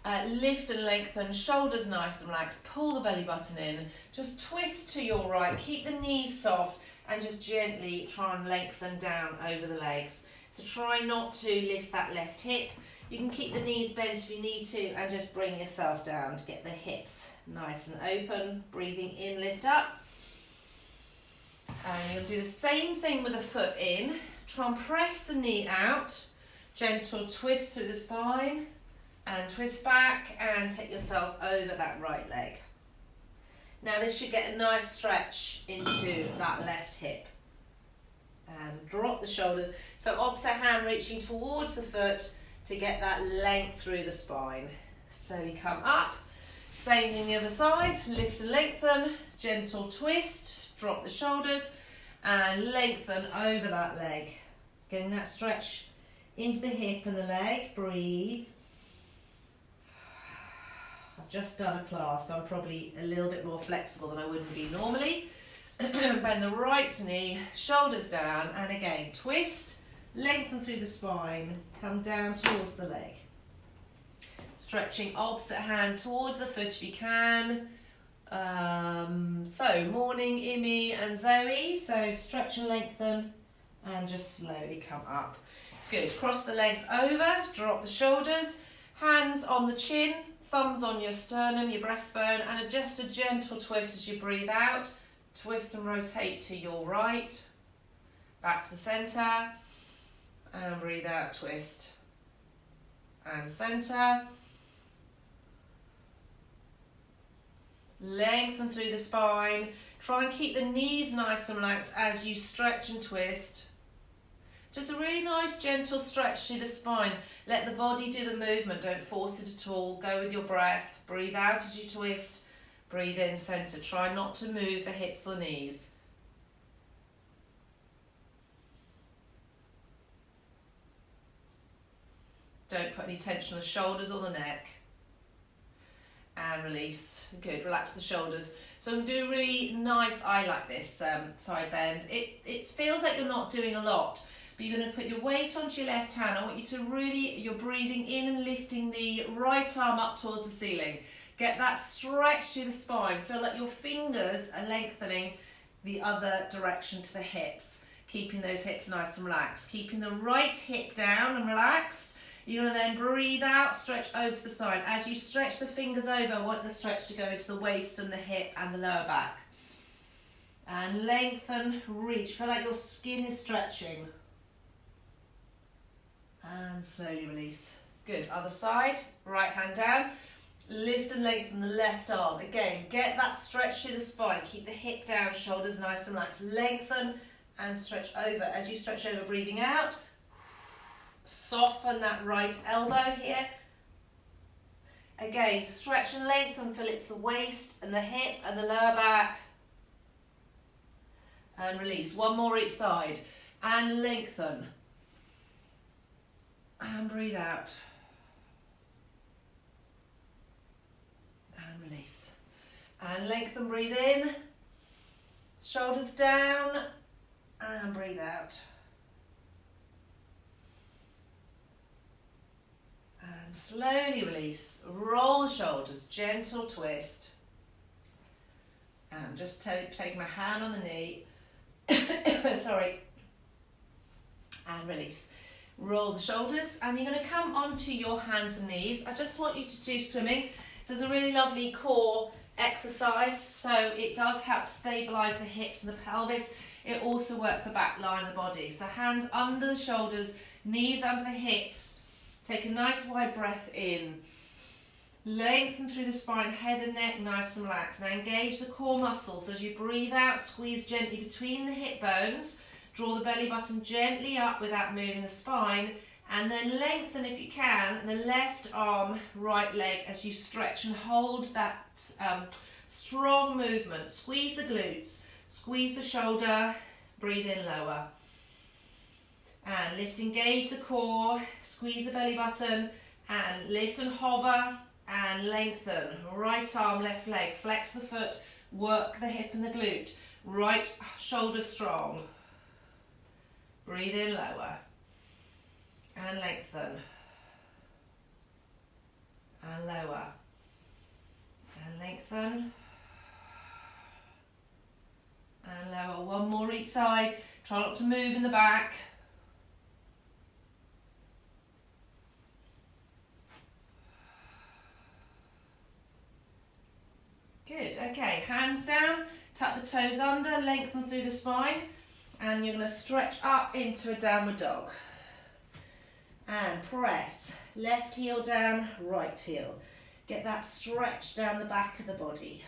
Lift and lengthen, shoulders nice and relaxed, pull the belly button in, just twist to your right, keep the knees soft and just gently try and lengthen down over the legs. So try not to lift that left hip. You can keep the knees bent if you need to and just bring yourself down to get the hips nice and open. Breathing in, lift up. And you'll do the same thing with the foot in. Try and press the knee out, gentle twist through the spine and twist back and take yourself over that right leg. Now this should get a nice stretch into that left hip. And drop the shoulders. So opposite hand reaching towards the foot to get that length through the spine. Slowly come up. Same thing the other side. Lift and lengthen. Gentle twist. Drop the shoulders and lengthen over that leg. Getting that stretch into the hip and the leg. Breathe. I've just done a class, so I'm probably a little bit more flexible than I would be normally. Bend the right knee, shoulders down, and again, twist, lengthen through the spine, come down towards the leg. Stretching opposite hand towards the foot if you can. So, morning, Imi and Zoe. So, stretch and lengthen, and just slowly come up. Good, cross the legs over, drop the shoulders, hands on the chin, thumbs on your sternum, your breastbone, and just a gentle twist as you breathe out. Twist and rotate to your right, back to the centre, and breathe out, twist, and centre. Lengthen through the spine. Try and keep the knees nice and relaxed as you stretch and twist. Just a really nice gentle stretch through the spine. Let the body do the movement, don't force it at all. Go with your breath. Breathe out as you twist. Breathe in, centre. Try not to move the hips or the knees. Don't put any tension on the shoulders or the neck. And release. Good, relax the shoulders. So I'm doing a really nice eye like this, side bend. It feels like you're not doing a lot, but you're going to put your weight onto your left hand. I want you to really, you're breathing in and lifting the right arm up towards the ceiling. Get that stretch through the spine. Feel like your fingers are lengthening the other direction to the hips. Keeping those hips nice and relaxed. Keeping the right hip down and relaxed. You're going to then breathe out, stretch over to the side. As you stretch the fingers over, I want the stretch to go into the waist and the hip and the lower back. And lengthen, reach. Feel like your skin is stretching. And slowly release. Good. Other side, right hand down. Lift and lengthen the left arm. Again, get that stretch through the spine. Keep the hip down, shoulders nice and relaxed. Lengthen and stretch over. As you stretch over, breathing out. Soften that right elbow here. Again, stretch and lengthen. Feel it's the waist and the hip and the lower back. And release. One more each side. And lengthen. And breathe out. And release. And lengthen, breathe in. Shoulders down. And breathe out. And slowly release. Roll the shoulders. Gentle twist. And just take my hand on the knee. Sorry. And release. Roll the shoulders, and you're going to come onto your hands and knees. I just want you to do swimming. So it's a really lovely core exercise, so it does help stabilise the hips and the pelvis. It also works the back line of the body. So hands under the shoulders, knees under the hips. Take a nice wide breath in. Lengthen through the spine, head and neck nice and relaxed. Now engage the core muscles. As you breathe out, squeeze gently between the hip bones. Draw the belly button gently up without moving the spine, and then lengthen if you can the left arm, right leg as you stretch and hold that strong movement. Squeeze the glutes, squeeze the shoulder, breathe in lower. And lift, engage the core, squeeze the belly button, and lift and hover, and lengthen. Right arm, left leg, flex the foot, work the hip and the glute. Right shoulder strong. Breathe in lower and lengthen and lower. And lengthen. And lower. One more each side. Try not to move in the back. Good, okay, hands down, tuck the toes under, lengthen through the spine, and you're going to stretch up into a downward dog. And press, left heel down, right heel. Get that stretch down the back of the body.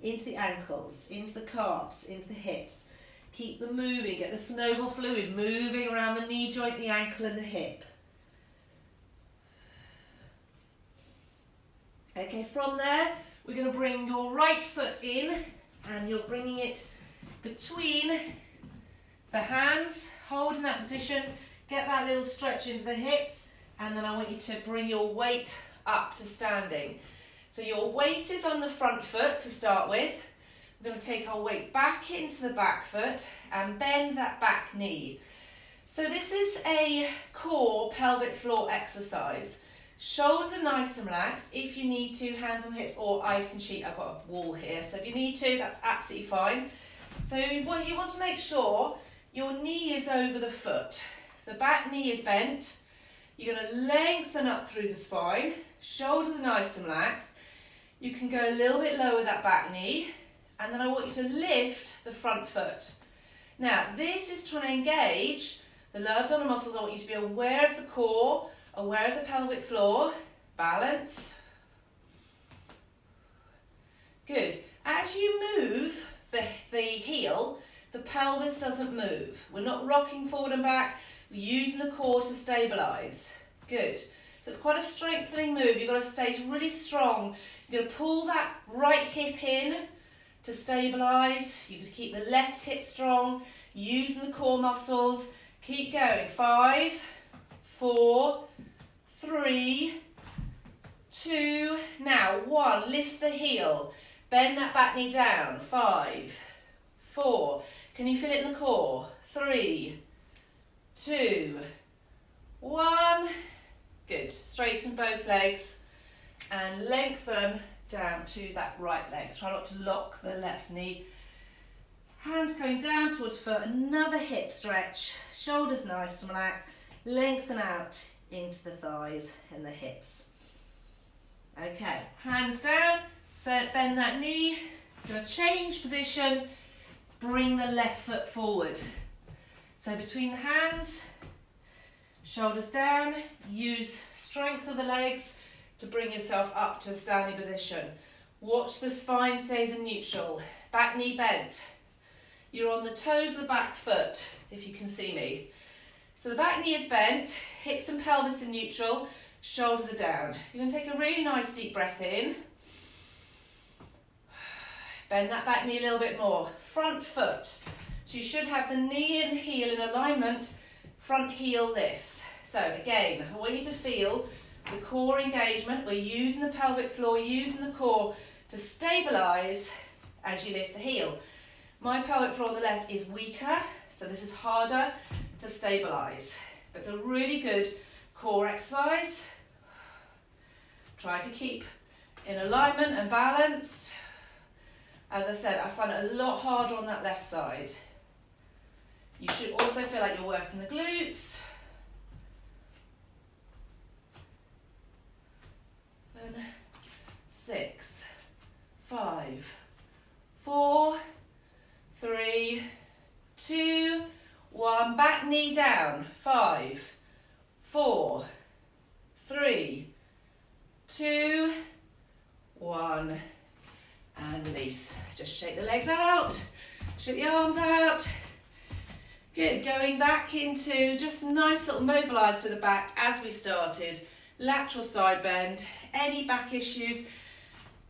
Into the ankles, into the calves, into the hips. Keep them moving, get the synovial fluid moving around the knee joint, the ankle and the hip. Okay, from there, we're going to bring your right foot in and you're bringing it between the hands, hold in that position, get that little stretch into the hips, and then I want you to bring your weight up to standing. So your weight is on the front foot to start with. We're going to take our weight back into the back foot and bend that back knee. So this is a core pelvic floor exercise. Shoulders are nice and relaxed. If you need to, hands on the hips, or I can cheat, I've got a wall here. So if you need to, that's absolutely fine. So you want to make sure your knee is over the foot. The back knee is bent. You're going to lengthen up through the spine. Shoulders are nice and relaxed. You can go a little bit lower that back knee. And then I want you to lift the front foot. Now, this is trying to engage the lower abdominal muscles. I want you to be aware of the core, aware of the pelvic floor, balance. Good. As you move the heel, the pelvis doesn't move. We're not rocking forward and back. We're using the core to stabilise. Good. So it's quite a strengthening move. You've got to stay really strong. You're going to pull that right hip in to stabilise. You can keep the left hip strong, using the core muscles. Keep going. 5, 4, 3, 2, now 1, lift the heel, bend that back knee down, 5, 4, can you feel it in the core, 3, 2, 1, good, straighten both legs and lengthen down to that right leg, try not to lock the left knee, hands going down towards foot, another hip stretch, shoulders nice and relaxed, lengthen out into the thighs and the hips. Okay, hands down, so bend that knee, going to change position, bring the left foot forward. So between the hands, shoulders down, use strength of the legs to bring yourself up to a standing position. Watch the spine stays in neutral, back knee bent. You're on the toes of the back foot, if you can see me. So the back knee is bent, hips and pelvis in neutral, shoulders are down. You're going to take a really nice deep breath in. Bend that back knee a little bit more. Front foot. So you should have the knee and heel in alignment, front heel lifts. So again, I want you to feel the core engagement. We're using the pelvic floor, using the core to stabilise as you lift the heel. My pelvic floor on the left is weaker, so this is harder to stabilise. But it's a really good core exercise. Try to keep in alignment and balanced. As I said, I find it a lot harder on that left side. You should also feel like you're working the glutes. 6, 5, 4, 3, 2, 1. Back knee down. 5, 4, 3, 2, 1. And release. Just shake the legs out. Shake the arms out. Good. Going back into just a nice little mobilise to the back as we started. Lateral side bend. Any back issues,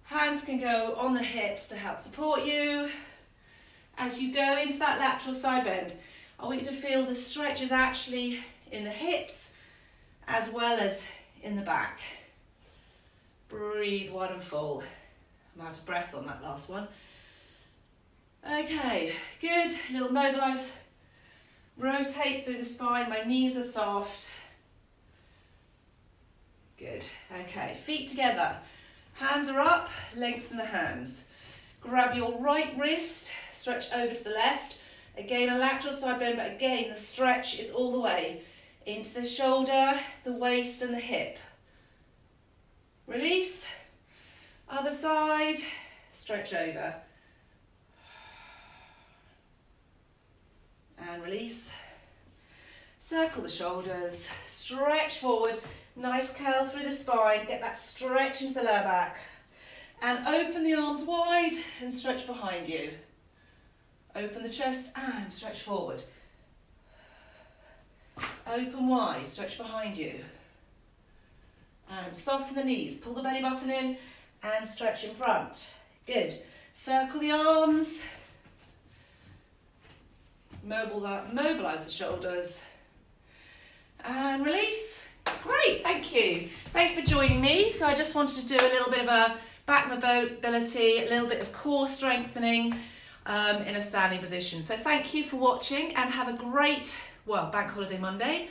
hands can go on the hips to help support you. As you go into that lateral side bend, I want you to feel the stretch is actually in the hips as well as in the back. Breathe wide and full. I'm out of breath on that last one. Okay, good. Little mobilise. Rotate through the spine. My knees are soft. Good. Okay, feet together. Hands are up, lengthen the hands. Grab your right wrist, stretch over to the left. Again, a lateral side bend, but again, the stretch is all the way into the shoulder, the waist and the hip. Release. Other side, stretch over. And release. Circle the shoulders, stretch forward. Nice curl through the spine, get that stretch into the lower back. And open the arms wide and stretch behind you. Open the chest and stretch forward. Open wide, stretch behind you. And soften the knees, pull the belly button in and stretch in front. Good. Circle the arms. Mobilise the shoulders. And release. Great, thank you. Thank you for joining me. So I just wanted to do a little bit of a back mobility, a little bit of core strengthening in a standing position. So thank you for watching and have a great, Bank Holiday Monday.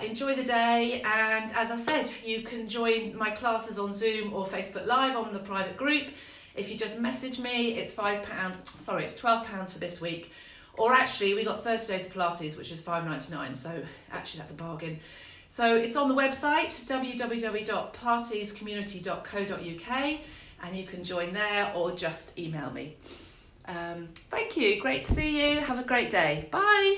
Enjoy the day, and as I said, you can join my classes on Zoom or Facebook Live on the private group. If you just message me, it's it's £12 for this week. Or actually, we got 30 days of Pilates, which is £5.99, so actually that's a bargain. So it's on the website, www.pilatescommunity.co.uk, and you can join there or just email me. Thank you, great to see you, have a great day, bye.